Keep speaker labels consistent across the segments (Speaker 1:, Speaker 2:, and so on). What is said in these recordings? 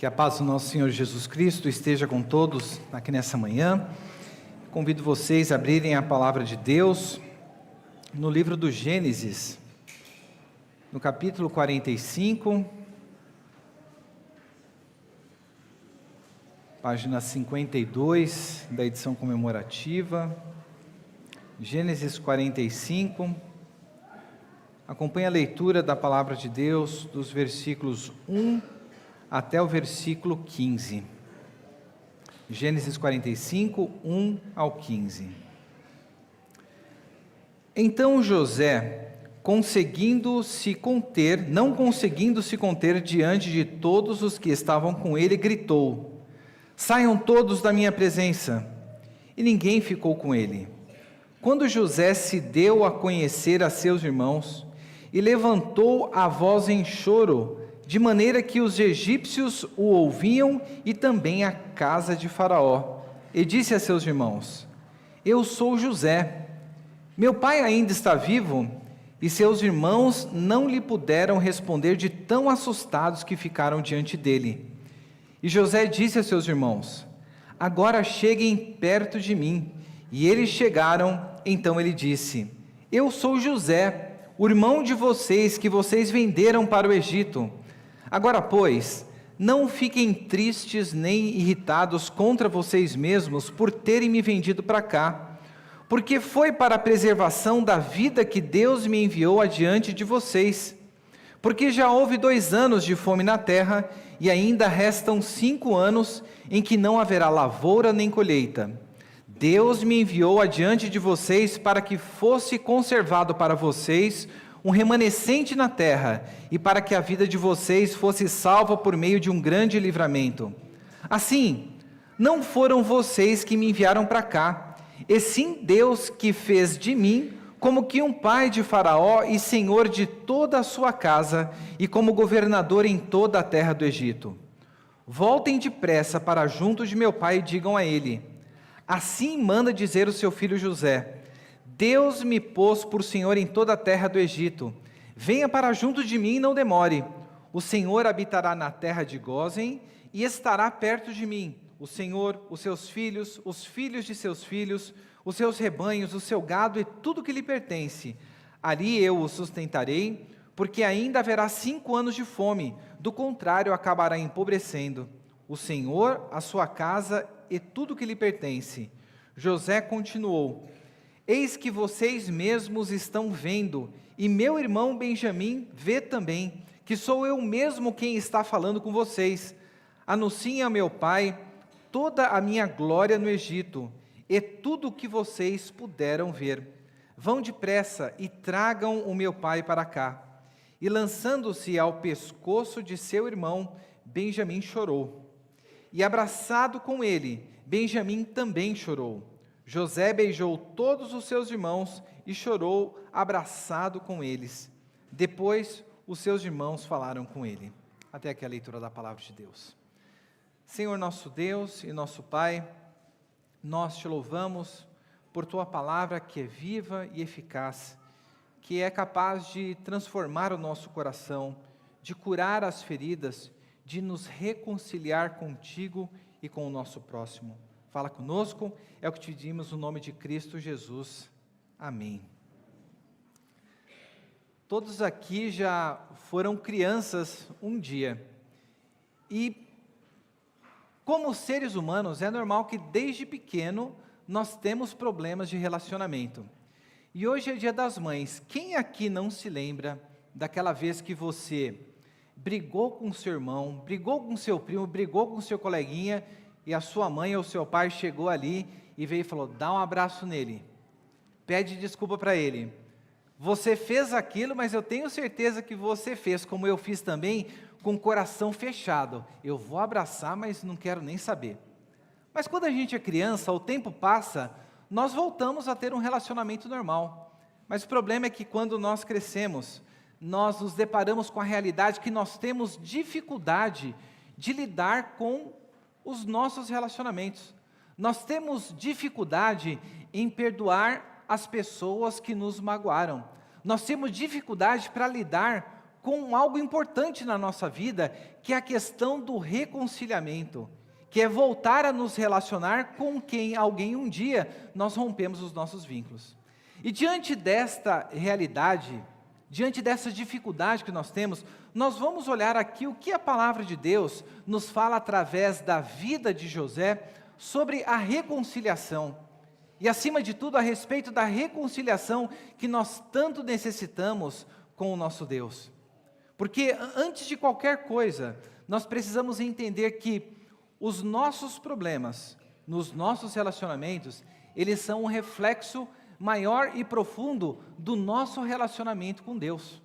Speaker 1: Que a paz do nosso Senhor Jesus Cristo esteja com todos aqui nessa manhã. Convido vocês a abrirem a palavra de Deus no livro do Gênesis, no capítulo 45, página 52 da edição comemorativa. Gênesis 45. Acompanhe a leitura da palavra de Deus dos versículos 1 até o versículo 15. Gênesis 45, 1 ao 15. Então José, não conseguindo se conter diante de todos os que estavam com ele, gritou: "Saiam todos da minha presença!" E ninguém ficou com ele. Quando José se deu a conhecer a seus irmãos, e levantou a voz em choro, de maneira que os egípcios o ouviam e também a casa de Faraó, e disse a seus irmãos: "Eu sou José. Meu pai ainda está vivo?" E seus irmãos não lhe puderam responder de tão assustados que ficaram diante dele. E José disse a seus irmãos: "Agora cheguem perto de mim." E eles chegaram. Então ele disse: "Eu sou José, o irmão de vocês que vocês venderam para o Egito. Agora, pois, não fiquem tristes nem irritados contra vocês mesmos por terem me vendido para cá, porque foi para a preservação da vida que Deus me enviou adiante de vocês. Porque já houve 2 anos de fome na terra, e ainda restam 5 anos em que não haverá lavoura nem colheita. Deus me enviou adiante de vocês para que fosse conservado para vocês um remanescente na terra, e para que a vida de vocês fosse salva por meio de um grande livramento. Assim, não foram vocês que me enviaram para cá, e sim Deus, que fez de mim como que um pai de Faraó e senhor de toda a sua casa, e como governador em toda a terra do Egito. Voltem depressa para junto de meu pai e digam a ele: assim manda dizer o seu filho José: Deus me pôs por senhor em toda a terra do Egito. Venha para junto de mim e não demore. O Senhor habitará na terra de Gósen e estará perto de mim. O Senhor, os seus filhos, os filhos de seus filhos, os seus rebanhos, o seu gado e tudo que lhe pertence. Ali eu o sustentarei, porque ainda haverá 5 anos de fome. Do contrário, acabará empobrecendo. O Senhor, a sua casa e tudo que lhe pertence." José continuou: "Eis que vocês mesmos estão vendo, e meu irmão Benjamim vê também, que sou eu mesmo quem está falando com vocês. Anunciem a meu pai toda a minha glória no Egito, e tudo o que vocês puderam ver. Vão depressa e tragam o meu pai para cá." E lançando-se ao pescoço de seu irmão, Benjamim chorou. E abraçado com ele, Benjamim também chorou. José beijou todos os seus irmãos e chorou abraçado com eles. Depois, os seus irmãos falaram com ele. Até aqui a leitura da palavra de Deus. Senhor nosso Deus e nosso Pai, nós te louvamos por tua palavra que é viva e eficaz, que é capaz de transformar o nosso coração, de curar as feridas, de nos reconciliar contigo e com o nosso próximo. Fala conosco, é o que te pedimos no nome de Cristo Jesus. Amém. Todos aqui já foram crianças um dia. E, como seres humanos, é normal que desde pequeno nós temos problemas de relacionamento. E hoje é Dia das Mães. Quem aqui não se lembra daquela vez que você brigou com seu irmão, brigou com seu primo, brigou com seu coleguinha, e a sua mãe ou seu pai chegou ali e veio e falou: dá um abraço nele, pede desculpa para ele. Você fez aquilo, mas eu tenho certeza que você fez, como eu fiz também, com o coração fechado. Eu vou abraçar, mas não quero nem saber. Mas quando a gente é criança, o tempo passa, nós voltamos a ter um relacionamento normal. Mas o problema é que quando nós crescemos, nós nos deparamos com a realidade que nós temos dificuldade de lidar com os nossos relacionamentos. Nós temos dificuldade em perdoar as pessoas que nos magoaram. Nós temos dificuldade para lidar com algo importante na nossa vida, que é a questão do reconciliamento, que é voltar a nos relacionar com quem alguém um dia nós rompemos os nossos vínculos. E diante desta realidade, diante dessa dificuldade que nós temos, nós vamos olhar aqui o que a palavra de Deus nos fala através da vida de José sobre a reconciliação. E acima de tudo, a respeito da reconciliação que nós tanto necessitamos com o nosso Deus. Porque antes de qualquer coisa, nós precisamos entender que os nossos problemas, nos nossos relacionamentos, eles são um reflexo maior e profundo do nosso relacionamento com Deus.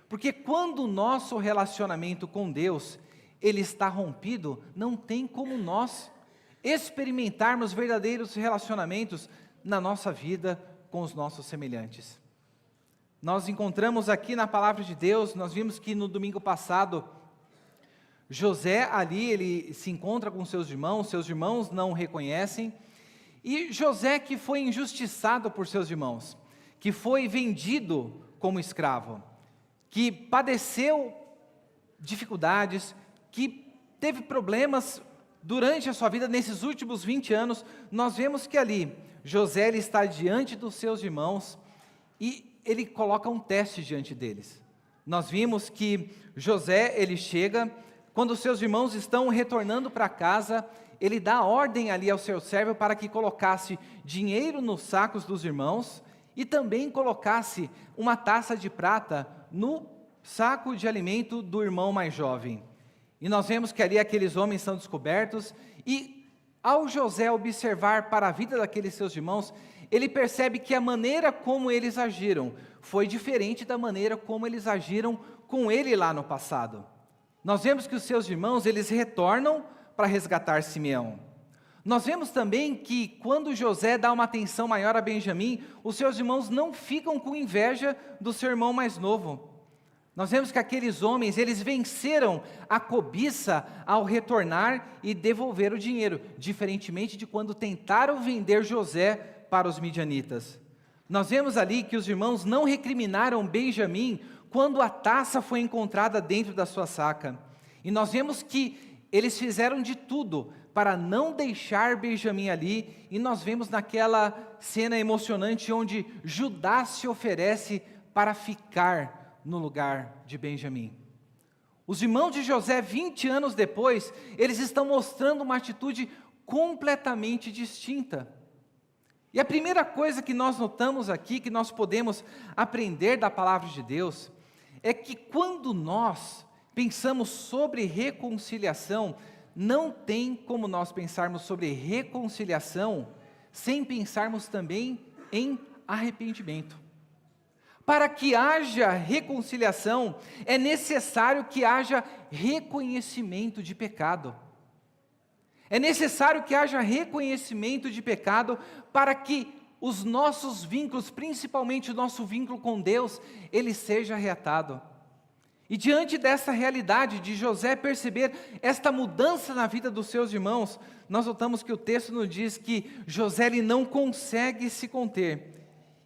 Speaker 1: Porque quando o nosso relacionamento com Deus, ele está rompido, não tem como nós experimentarmos verdadeiros relacionamentos na nossa vida com os nossos semelhantes. Nós encontramos aqui na palavra de Deus, nós vimos que no domingo passado, José ali, ele se encontra com seus irmãos não o reconhecem, e José que foi injustiçado por seus irmãos, que foi vendido como escravo, que padeceu dificuldades, que teve problemas durante a sua vida, nesses últimos 20 anos, nós vemos que ali, José ele está diante dos seus irmãos, e ele coloca um teste diante deles. Nós vimos que José, ele chega, quando os seus irmãos estão retornando para casa, ele dá ordem ali ao seu servo para que colocasse dinheiro nos sacos dos irmãos e também colocasse uma taça de prata no saco de alimento do irmão mais jovem. E nós vemos que ali aqueles homens são descobertos e ao José observar para a vida daqueles seus irmãos, ele percebe que a maneira como eles agiram foi diferente da maneira como eles agiram com ele lá no passado. Nós vemos que os seus irmãos, eles retornam para resgatar Simeão. Nós vemos também que quando José dá uma atenção maior a Benjamim, os seus irmãos não ficam com inveja do seu irmão mais novo. Nós vemos que aqueles homens, eles venceram a cobiça ao retornar e devolver o dinheiro, diferentemente de quando tentaram vender José para os midianitas. Nós vemos ali que os irmãos não recriminaram Benjamim quando a taça foi encontrada dentro da sua saca. E nós vemos que eles fizeram de tudo para não deixar Benjamim ali, e nós vemos naquela cena emocionante onde Judá se oferece para ficar no lugar de Benjamim. Os irmãos de José, 20 anos depois, eles estão mostrando uma atitude completamente distinta. E a primeira coisa que nós notamos aqui, que nós podemos aprender da palavra de Deus, é que quando nós pensamos sobre reconciliação, não tem como nós pensarmos sobre reconciliação sem pensarmos também em arrependimento. Para que haja reconciliação, é necessário que haja reconhecimento de pecado. É necessário que haja reconhecimento de pecado para que os nossos vínculos, principalmente o nosso vínculo com Deus, ele seja reatado. E diante dessa realidade de José perceber esta mudança na vida dos seus irmãos, nós notamos que o texto nos diz que José ele não consegue se conter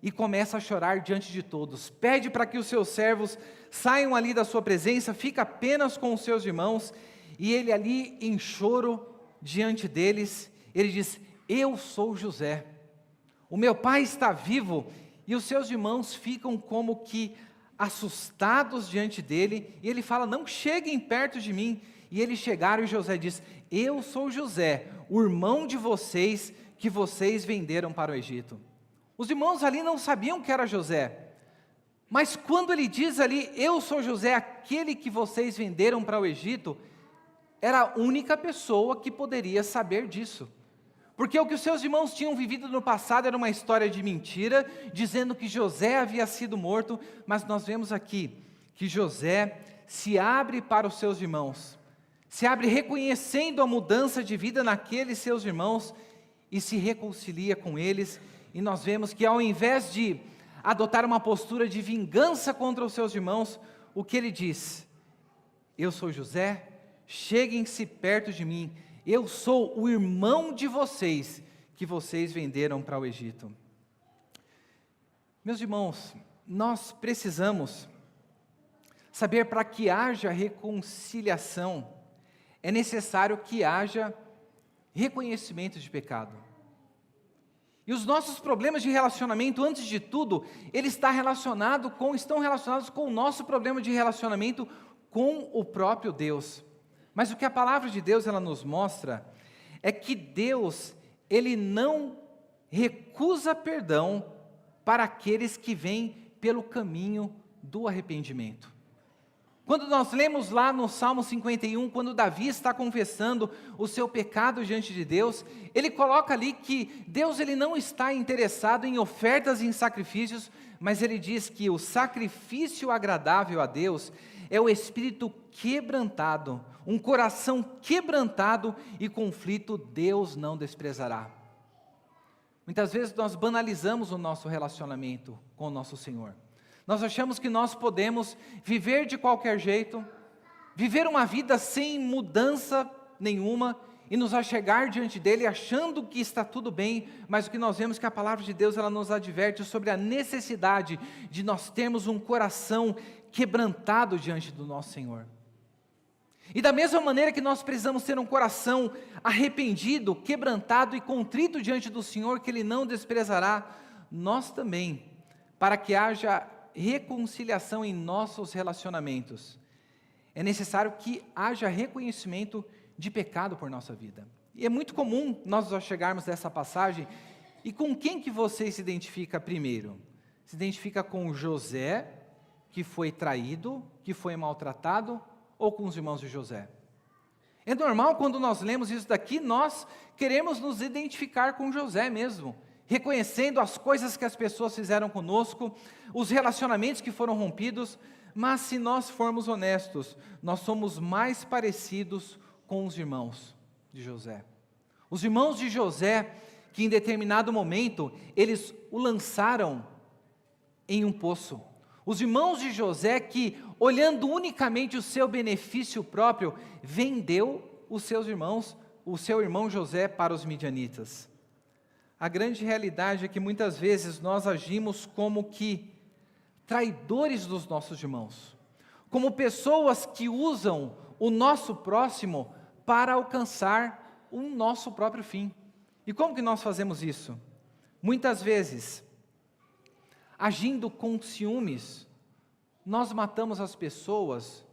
Speaker 1: e começa a chorar diante de todos. Pede para que os seus servos saiam ali da sua presença, fica apenas com os seus irmãos, e ele ali em choro diante deles, ele diz: eu sou José, o meu pai está vivo. E os seus irmãos ficam como que assustados diante dele, e ele fala: não cheguem perto de mim. E eles chegaram e José diz: eu sou José, o irmão de vocês, que vocês venderam para o Egito. Os irmãos ali não sabiam que era José, mas quando ele diz ali: eu sou José, aquele que vocês venderam para o Egito, era a única pessoa que poderia saber disso. Porque o que os seus irmãos tinham vivido no passado era uma história de mentira, dizendo que José havia sido morto, mas nós vemos aqui que José se abre para os seus irmãos, se abre reconhecendo a mudança de vida naqueles seus irmãos e se reconcilia com eles, e nós vemos que ao invés de adotar uma postura de vingança contra os seus irmãos, o que ele diz: eu sou José, cheguem-se perto de mim, eu sou o irmão de vocês, que vocês venderam para o Egito. Meus irmãos, nós precisamos saber para que haja reconciliação, é necessário que haja reconhecimento de pecado. E os nossos problemas de relacionamento, antes de tudo, estão relacionados com o nosso problema de relacionamento com o próprio Deus. Mas o que a palavra de Deus ela nos mostra é que Deus, Ele não recusa perdão para aqueles que vêm pelo caminho do arrependimento. Quando nós lemos lá no Salmo 51, quando Davi está confessando o seu pecado diante de Deus, ele coloca ali que Deus ele não está interessado em ofertas e em sacrifícios, mas ele diz que o sacrifício agradável a Deus é o espírito quebrantado, um coração quebrantado e conflito Deus não desprezará. Muitas vezes nós banalizamos o nosso relacionamento com o nosso Senhor. Nós achamos que nós podemos viver de qualquer jeito, viver uma vida sem mudança nenhuma e nos achegar diante dele achando que está tudo bem, mas o que nós vemos é que a palavra de Deus ela nos adverte sobre a necessidade de nós termos um coração quebrantado diante do nosso Senhor. E da mesma maneira que nós precisamos ter um coração arrependido, quebrantado e contrito diante do Senhor, que Ele não desprezará, nós também, para que haja reconciliação em nossos relacionamentos, é necessário que haja reconhecimento de pecado por nossa vida. E é muito comum nós nos chegarmos dessa passagem, e com quem que você se identifica primeiro? Se identifica com José, que foi traído, que foi maltratado, ou com os irmãos de José? É normal quando nós lemos isso daqui, nós queremos nos identificar com José mesmo, reconhecendo as coisas que as pessoas fizeram conosco, os relacionamentos que foram rompidos, mas se nós formos honestos, nós somos mais parecidos com os irmãos de José. Os irmãos de José, que em determinado momento, eles o lançaram em um poço. Os irmãos de José que, olhando unicamente o seu benefício próprio, vendeu os seus irmãos, o seu irmão José para os midianitas. A grande realidade é que muitas vezes nós agimos como que traidores dos nossos irmãos, como pessoas que usam o nosso próximo para alcançar o nosso próprio fim. E como que nós fazemos isso? Muitas vezes, agindo com ciúmes, nós matamos as pessoas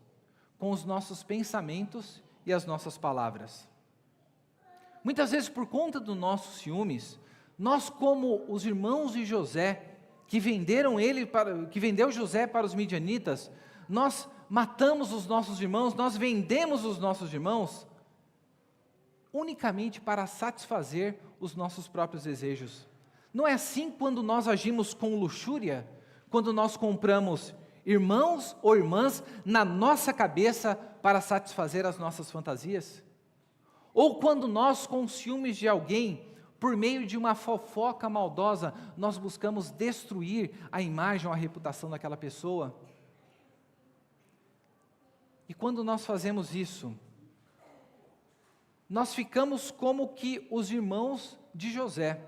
Speaker 1: com os nossos pensamentos e as nossas palavras. Muitas vezes, por conta dos nossos ciúmes, nós, como os irmãos de José, que vendeu José para os midianitas, nós matamos os nossos irmãos, nós vendemos os nossos irmãos, unicamente para satisfazer os nossos próprios desejos. Não é assim quando nós agimos com luxúria, quando nós compramos irmãos ou irmãs na nossa cabeça para satisfazer as nossas fantasias? Ou quando nós, com ciúmes de alguém, por meio de uma fofoca maldosa, nós buscamos destruir a imagem ou a reputação daquela pessoa? E quando nós fazemos isso, nós ficamos como que os irmãos de José,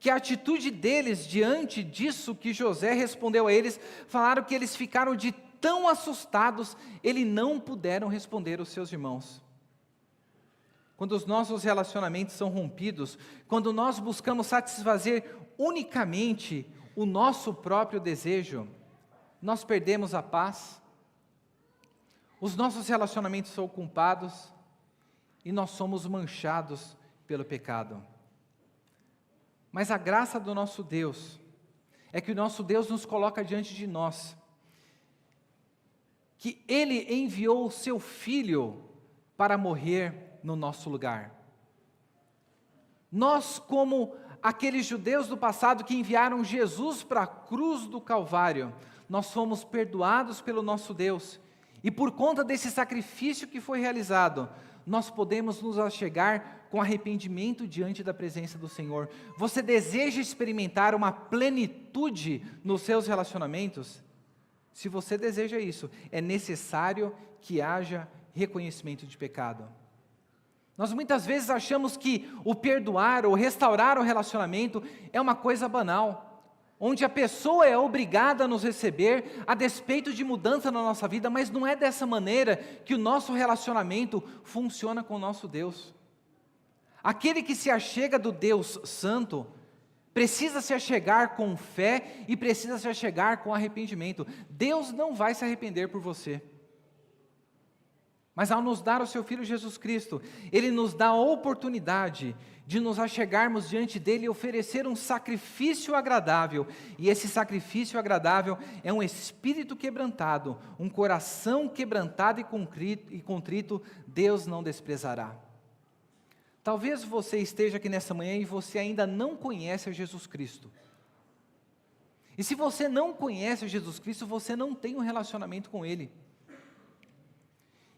Speaker 1: que a atitude deles diante disso que José respondeu a eles, falaram que eles ficaram de tão assustados, eles não puderam responder aos seus irmãos. Quando os nossos relacionamentos são rompidos, quando nós buscamos satisfazer unicamente o nosso próprio desejo, nós perdemos a paz, os nossos relacionamentos são culpados e nós somos manchados pelo pecado. Mas a graça do nosso Deus é que o nosso Deus nos coloca diante de nós, que Ele enviou o Seu Filho para morrer no nosso lugar. Nós, como aqueles judeus do passado que enviaram Jesus para a cruz do Calvário, nós fomos perdoados pelo nosso Deus, e por conta desse sacrifício que foi realizado, nós podemos nos achegar com arrependimento diante da presença do Senhor. Você deseja experimentar uma plenitude nos seus relacionamentos? Se você deseja isso, é necessário que haja reconhecimento de pecado. Nós muitas vezes achamos que o perdoar ou restaurar o relacionamento é uma coisa banal. onde a pessoa é obrigada a nos receber, a despeito de mudança na nossa vida, mas não é dessa maneira que o nosso relacionamento funciona com o nosso Deus. Aquele que se achega do Deus Santo, precisa se achegar com fé e precisa se achegar com arrependimento. Deus não vai se arrepender por você. Mas ao nos dar o seu Filho Jesus Cristo, Ele nos dá a oportunidade de nos achegarmos diante dEle e oferecer um sacrifício agradável. E esse sacrifício agradável é um espírito quebrantado, um coração quebrantado e contrito, Deus não desprezará. Talvez você esteja aqui nessa manhã e você ainda não conhece a Jesus Cristo. E se você não conhece a Jesus Cristo, você não tem um relacionamento com Ele.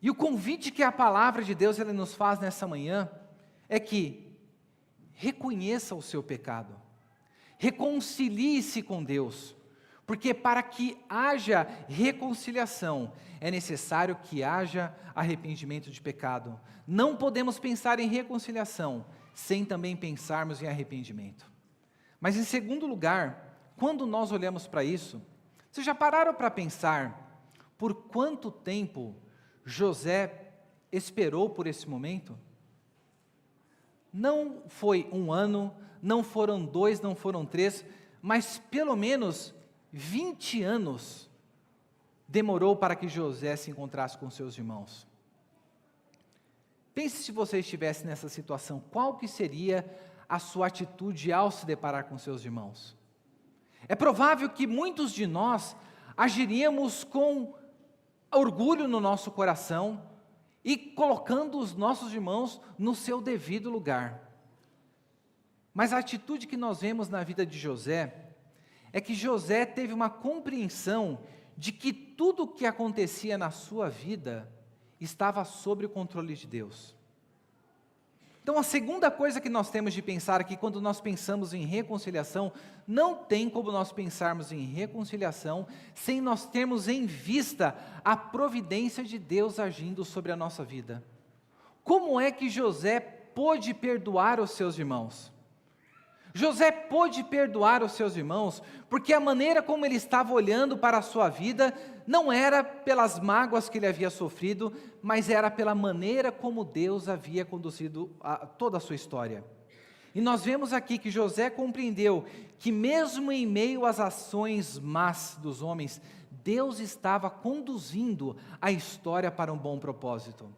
Speaker 1: E o convite que a palavra de Deus ela nos faz nessa manhã é que reconheça o seu pecado, reconcilie-se com Deus, porque para que haja reconciliação é necessário que haja arrependimento de pecado. Não podemos pensar em reconciliação sem também pensarmos em arrependimento. Mas em segundo lugar, quando nós olhamos para isso, vocês já pararam para pensar por quanto tempo José esperou por esse momento? Não foi 1 ano, não foram 2, não foram 3, mas pelo menos 20 anos demorou para que José se encontrasse com seus irmãos. Pense se você estivesse nessa situação, qual que seria a sua atitude ao se deparar com seus irmãos? É provável que muitos de nós agiríamos com orgulho no nosso coração e colocando os nossos irmãos no seu devido lugar. Mas a atitude que nós vemos na vida de José é que José teve uma compreensão de que tudo o que acontecia na sua vida estava sob o controle de Deus. Então a segunda coisa que nós temos de pensar aqui quando nós pensamos em reconciliação, não tem como nós pensarmos em reconciliação sem nós termos em vista a providência de Deus agindo sobre a nossa vida. Como é que José pôde perdoar os seus irmãos? José pôde perdoar os seus irmãos, porque a maneira como ele estava olhando para a sua vida, não era pelas mágoas que ele havia sofrido, mas era pela maneira como Deus havia conduzido toda a sua história. E nós vemos aqui que José compreendeu que mesmo em meio às ações más dos homens, Deus estava conduzindo a história para um bom propósito.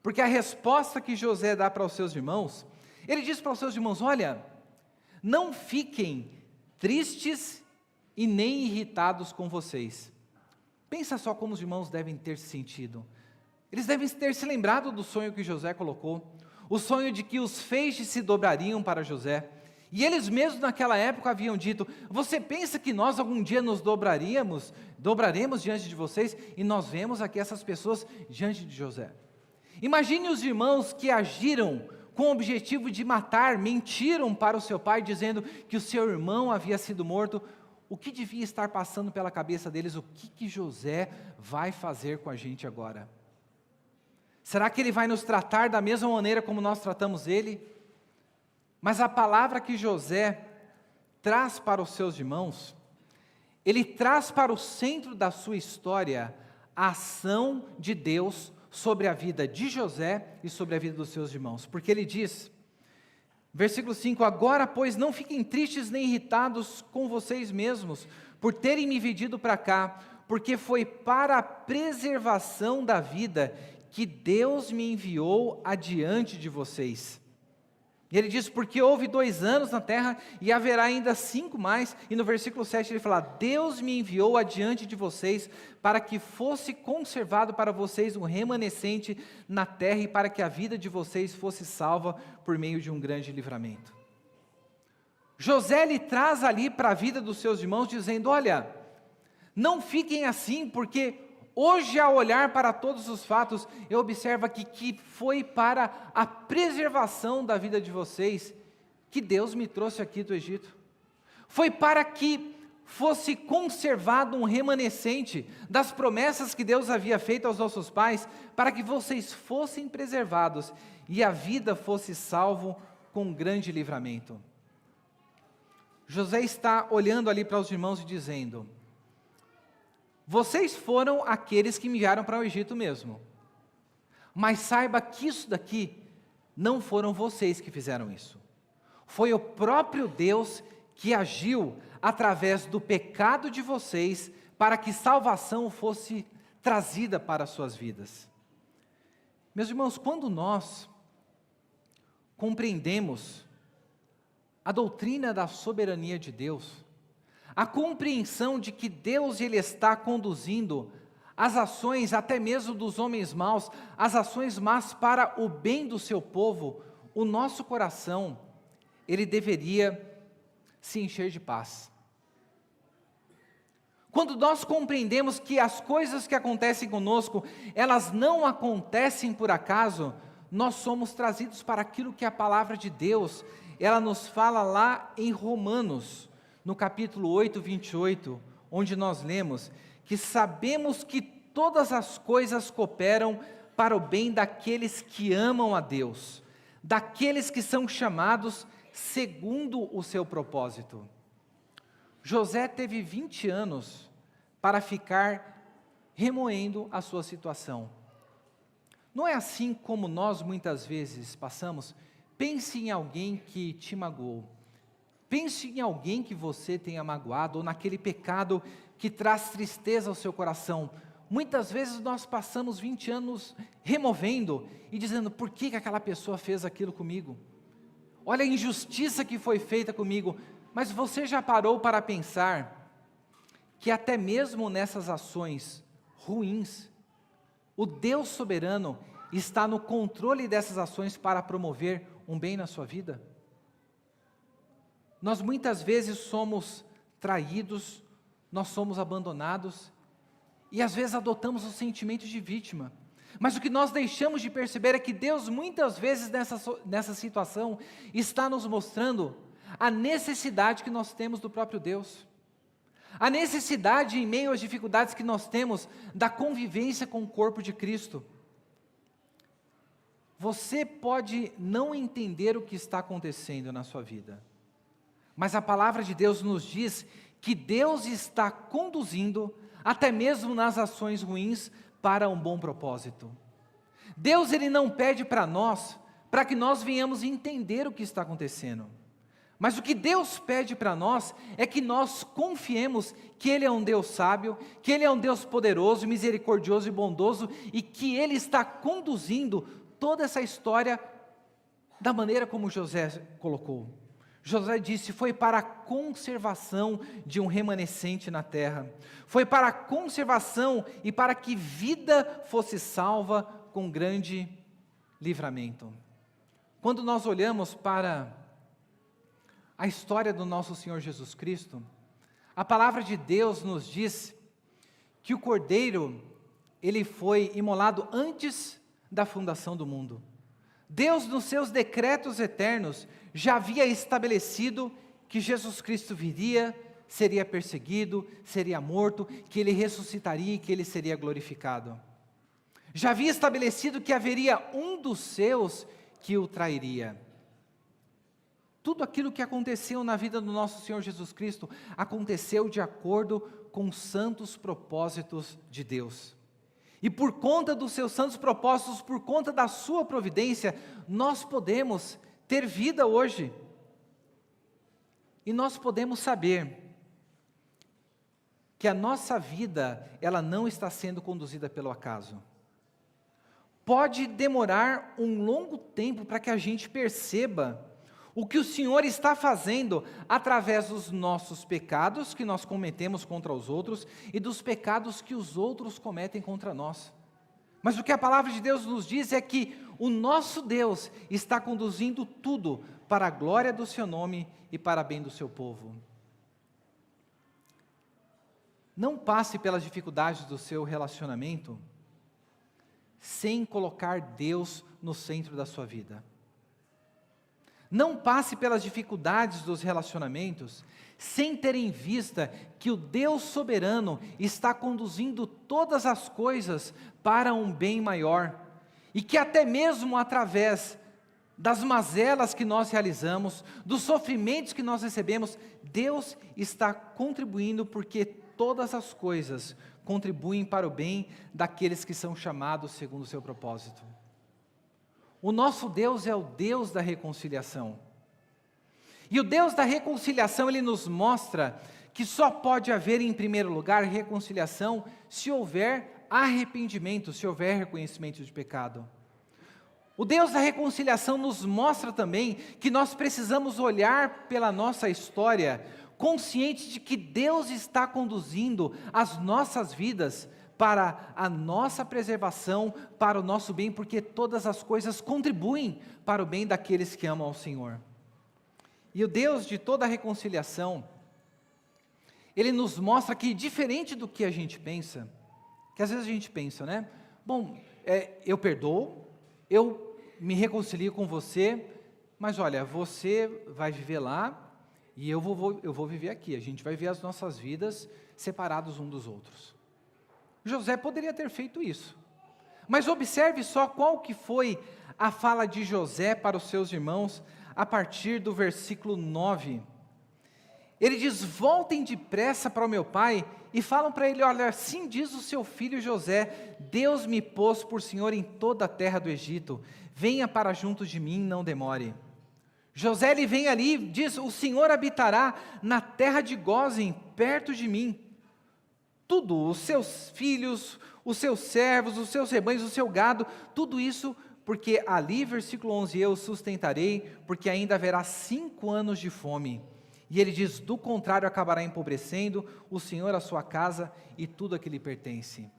Speaker 1: Porque a resposta que José dá para os seus irmãos, ele diz para os seus irmãos, olha, não fiquem tristes e nem irritados com vocês. Pensa só como os irmãos devem ter se sentido. Eles devem ter se lembrado do sonho que José colocou, o sonho de que os feixes se dobrariam para José. E eles mesmos naquela época haviam dito, você pensa que nós algum dia nos dobraremos diante de vocês? E nós vemos aqui essas pessoas diante de José. Imagine os irmãos que agiram com o objetivo de matar, mentiram para o seu pai, dizendo que o seu irmão havia sido morto. O que devia estar passando pela cabeça deles? O que José vai fazer com a gente agora? Será que ele vai nos tratar da mesma maneira como nós tratamos ele? Mas a palavra que José traz para os seus irmãos, ele traz para o centro da sua história a ação de Deus sobre a vida de José e sobre a vida dos seus irmãos. Porque ele diz, versículo 5, agora, pois, não fiquem tristes nem irritados com vocês mesmos, por terem me vendido para cá, porque foi para a preservação da vida que Deus me enviou adiante de vocês. E ele diz, porque houve 2 anos na terra, e haverá ainda 5 mais, e no versículo 7 ele fala, Deus me enviou adiante de vocês, para que fosse conservado para vocês um remanescente na terra, e para que a vida de vocês fosse salva por meio de um grande livramento. José lhe traz ali para a vida dos seus irmãos, dizendo, olha, não fiquem assim, porque hoje, ao olhar para todos os fatos, eu observo aqui que foi para a preservação da vida de vocês que Deus me trouxe aqui do Egito. Foi para que fosse conservado um remanescente das promessas que Deus havia feito aos nossos pais, para que vocês fossem preservados e a vida fosse salvo com grande livramento. José está olhando ali para os irmãos e dizendo: vocês foram aqueles que me enviaram para o Egito mesmo, mas saiba que isso daqui não foram vocês que fizeram isso. Foi o próprio Deus que agiu através do pecado de vocês para que salvação fosse trazida para as suas vidas. Meus irmãos, quando nós compreendemos a doutrina da soberania de Deus, a compreensão de que Deus ele está conduzindo as ações até mesmo dos homens maus, as ações más para o bem do seu povo, o nosso coração, ele deveria se encher de paz. Quando nós compreendemos que as coisas que acontecem conosco, elas não acontecem por acaso, nós somos trazidos para aquilo que a palavra de Deus, ela nos fala lá em Romanos, no capítulo 8, 28, onde nós lemos que sabemos que todas as coisas cooperam para o bem daqueles que amam a Deus, daqueles que são chamados segundo o seu propósito. José teve 20 anos para ficar remoendo a sua situação. Não é assim como nós muitas vezes passamos? Pense em alguém que te magoou. Pense em alguém que você tenha magoado, ou naquele pecado que traz tristeza ao seu coração. Muitas vezes nós passamos 20 anos removendo e dizendo: por que aquela pessoa fez aquilo comigo? Olha a injustiça que foi feita comigo. Mas você já parou para pensar que até mesmo nessas ações ruins, o Deus soberano está no controle dessas ações para promover um bem na sua vida? Nós muitas vezes somos traídos, nós somos abandonados, e às vezes adotamos o sentimento de vítima. Mas o que nós deixamos de perceber é que Deus muitas vezes nessa situação está nos mostrando a necessidade que nós temos do próprio Deus. A necessidade em meio às dificuldades que nós temos da convivência com o corpo de Cristo. Você pode não entender o que está acontecendo na sua vida, mas a palavra de Deus nos diz que Deus está conduzindo, até mesmo nas ações ruins, para um bom propósito. Deus ele não pede para nós, para que nós venhamos entender o que está acontecendo. Mas o que Deus pede para nós é que nós confiemos que Ele é um Deus sábio, que Ele é um Deus poderoso, misericordioso e bondoso, e que Ele está conduzindo toda essa história da maneira como José colocou. José disse: foi para a conservação de um remanescente na terra, foi para a conservação e para que vida fosse salva com grande livramento. Quando nós olhamos para a história do nosso Senhor Jesus Cristo, a palavra de Deus nos diz que o Cordeiro, ele foi imolado antes da fundação do mundo. Deus, nos seus decretos eternos, já havia estabelecido que Jesus Cristo viria, seria perseguido, seria morto, que Ele ressuscitaria e que Ele seria glorificado. Já havia estabelecido que haveria um dos seus que o trairia. Tudo aquilo que aconteceu na vida do nosso Senhor Jesus Cristo, aconteceu de acordo com os santos propósitos de Deus. E por conta dos seus santos propósitos, por conta da sua providência, nós podemos ter vida hoje. E nós podemos saber que a nossa vida, ela não está sendo conduzida pelo acaso. Pode demorar um longo tempo para que a gente perceba o que o Senhor está fazendo através dos nossos pecados que nós cometemos contra os outros e dos pecados que os outros cometem contra nós. Mas o que a palavra de Deus nos diz é que o nosso Deus está conduzindo tudo para a glória do seu nome e para o bem do seu povo. Não passe pelas dificuldades do seu relacionamento sem colocar Deus no centro da sua vida. Não passe pelas dificuldades dos relacionamentos sem ter em vista que o Deus soberano está conduzindo todas as coisas para um bem maior, e que até mesmo através das mazelas que nós realizamos, dos sofrimentos que nós recebemos, Deus está contribuindo, porque todas as coisas contribuem para o bem daqueles que são chamados segundo o seu propósito. O nosso Deus é o Deus da reconciliação. E o Deus da reconciliação, Ele nos mostra que só pode haver, em primeiro lugar, reconciliação se houver arrependimento, se houver reconhecimento de pecado. O Deus da reconciliação nos mostra também que nós precisamos olhar pela nossa história, conscientes de que Deus está conduzindo as nossas vidas para a nossa preservação, para o nosso bem, porque todas as coisas contribuem para o bem daqueles que amam ao Senhor. E o Deus de toda a reconciliação, Ele nos mostra que, diferente do que a gente pensa, que às vezes a gente pensa, né? Bom, eu perdoo, eu me reconcilio com você, mas olha, você vai viver lá e eu vou viver aqui. A gente vai ver as nossas vidas separados um dos outros. José poderia ter feito isso, mas observe só qual que foi a fala de José para os seus irmãos a partir do versículo 9. Ele diz: voltem depressa para o meu pai e falam para ele: olha, assim diz o seu filho José, Deus me pôs por senhor em toda a terra do Egito, venha para junto de mim, não demore. José, ele vem ali, diz: o Senhor habitará na terra de Gósen, perto de mim. Tudo, os seus filhos, os seus servos, os seus rebanhos, o seu gado, tudo isso, porque ali, versículo 11, eu sustentarei, porque ainda haverá 5 anos de fome. E ele diz: do contrário acabará empobrecendo o Senhor a sua casa e tudo a que lhe pertence.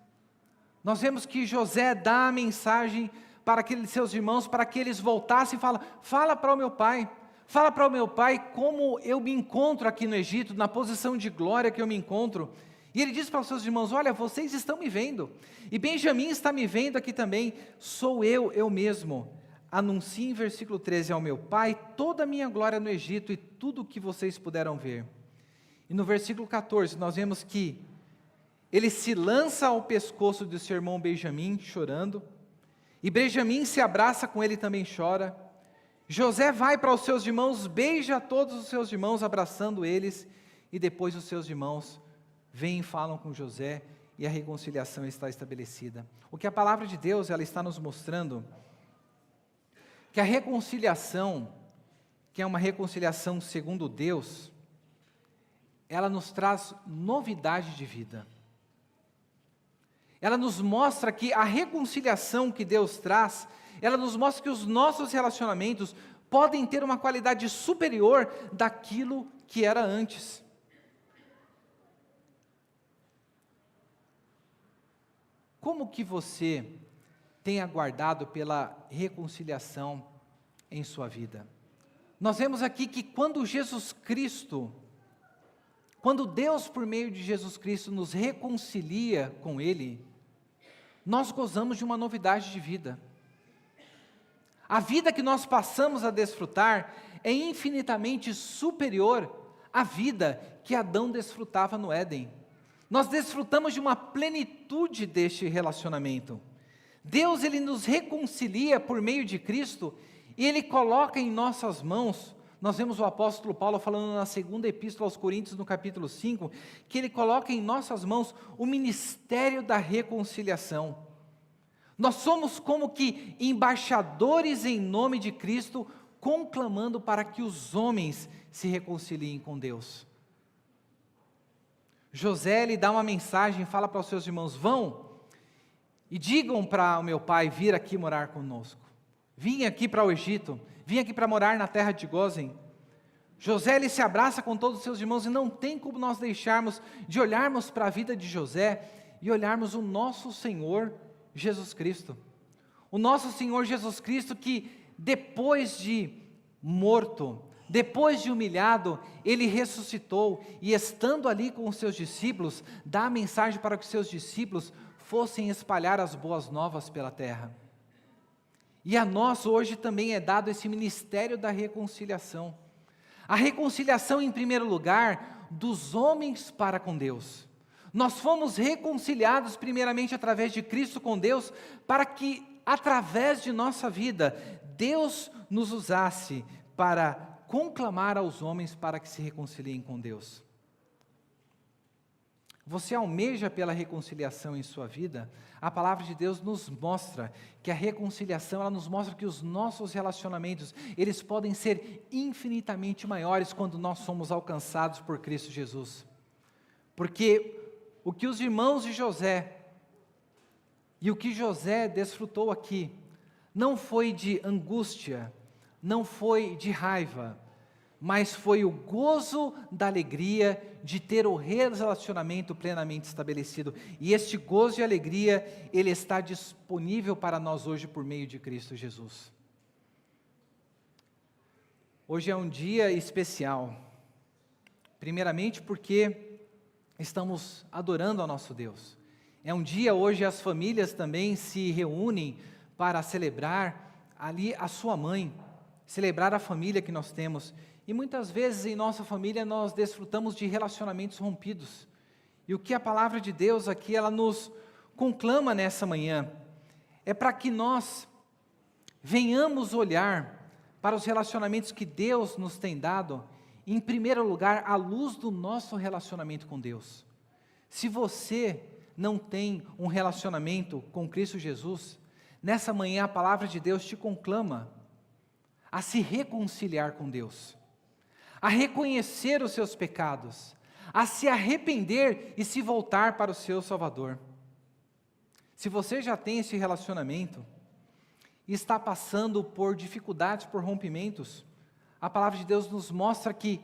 Speaker 1: Nós vemos que José dá a mensagem para aqueles seus irmãos, para que eles voltassem e fala para o meu pai, fala para o meu pai como eu me encontro aqui no Egito, na posição de glória que eu me encontro. E ele diz para os seus irmãos: olha, vocês estão me vendo, e Benjamim está me vendo aqui também, sou eu mesmo. Anuncie em versículo 13 ao meu pai toda a minha glória no Egito e tudo o que vocês puderam ver. E no versículo 14 nós vemos que ele se lança ao pescoço de seu irmão Benjamim, chorando, e Benjamim se abraça com ele e também chora. José vai para os seus irmãos, beija todos os seus irmãos, abraçando eles, e depois os seus irmãos vêm e falam com José, e a reconciliação está estabelecida. O que a palavra de Deus ela está nos mostrando, que a reconciliação, que é uma reconciliação segundo Deus, ela nos traz novidade de vida. Ela nos mostra que a reconciliação que Deus traz, ela nos mostra que os nossos relacionamentos podem ter uma qualidade superior daquilo que era antes. Como que você tem aguardado pela reconciliação em sua vida? Nós vemos aqui que quando Deus por meio de Jesus Cristo nos reconcilia com Ele, nós gozamos de uma novidade de vida. A vida que nós passamos a desfrutar é infinitamente superior à vida que Adão desfrutava no Éden. Nós desfrutamos de uma plenitude deste relacionamento. Deus, Ele nos reconcilia por meio de Cristo, e Ele coloca em nossas mãos, nós vemos o apóstolo Paulo falando na segunda epístola aos Coríntios, no capítulo 5, que Ele coloca em nossas mãos o ministério da reconciliação. Nós somos como que embaixadores em nome de Cristo, conclamando para que os homens se reconciliem com Deus. José, ele dá uma mensagem, fala para os seus irmãos: vão e digam para o meu pai vir aqui morar conosco. Vim aqui para o Egito, vim aqui para morar na terra de Gósen. José, ele se abraça com todos os seus irmãos, e não tem como nós deixarmos de olharmos para a vida de José e olharmos o nosso Senhor Jesus Cristo. O nosso Senhor Jesus Cristo, que depois de morto, depois de humilhado, Ele ressuscitou, e estando ali com os seus discípulos, dá a mensagem para que os seus discípulos fossem espalhar as boas novas pela terra. E a nós hoje também é dado esse ministério da reconciliação. A reconciliação, em primeiro lugar, dos homens para com Deus. Nós fomos reconciliados primeiramente através de Cristo com Deus, para que através de nossa vida, Deus nos usasse para conclamar aos homens para que se reconciliem com Deus. Você almeja pela reconciliação em sua vida? A palavra de Deus nos mostra que a reconciliação, ela nos mostra que os nossos relacionamentos, eles podem ser infinitamente maiores quando nós somos alcançados por Cristo Jesus. Porque o que os irmãos de José e o que José desfrutou aqui, não foi de angústia, não foi de raiva, mas foi o gozo da alegria de ter o relacionamento plenamente estabelecido. E este gozo e alegria, ele está disponível para nós hoje por meio de Cristo Jesus. Hoje é um dia especial, primeiramente porque estamos adorando ao nosso Deus. É um dia hoje as famílias também se reúnem para celebrar ali a sua mãe, celebrar a família que nós temos. E muitas vezes em nossa família nós desfrutamos de relacionamentos rompidos. E o que a palavra de Deus aqui, ela nos conclama nessa manhã, é para que nós venhamos olhar para os relacionamentos que Deus nos tem dado, em primeiro lugar, à luz do nosso relacionamento com Deus. Se você não tem um relacionamento com Cristo Jesus, nessa manhã a palavra de Deus te conclama a se reconciliar com Deus, a reconhecer os seus pecados, a se arrepender e se voltar para o seu Salvador. Se você já tem esse relacionamento e está passando por dificuldades, por rompimentos, a palavra de Deus nos mostra que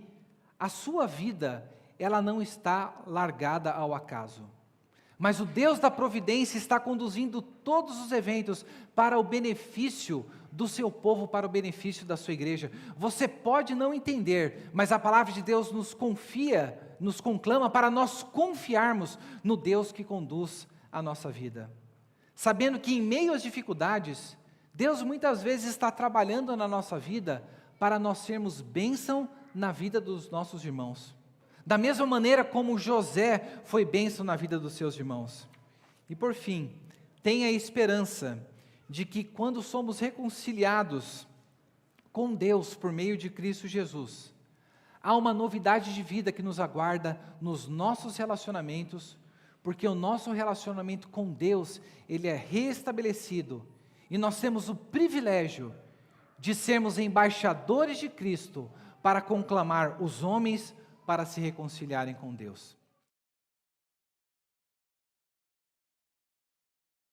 Speaker 1: a sua vida, ela não está largada ao acaso. Mas o Deus da providência está conduzindo todos os eventos para o benefício do seu povo, para o benefício da sua igreja. Você pode não entender, mas a palavra de Deus nos confia, nos conclama para nós confiarmos no Deus que conduz a nossa vida. Sabendo que em meio às dificuldades, Deus muitas vezes está trabalhando na nossa vida para nós sermos bênção na vida dos nossos irmãos. Da mesma maneira como José foi bênção na vida dos seus irmãos. E por fim, tenha a esperança de que quando somos reconciliados com Deus por meio de Cristo Jesus, há uma novidade de vida que nos aguarda nos nossos relacionamentos, porque o nosso relacionamento com Deus, ele é restabelecido, e nós temos o privilégio de sermos embaixadores de Cristo para conclamar os homens para se reconciliarem com Deus.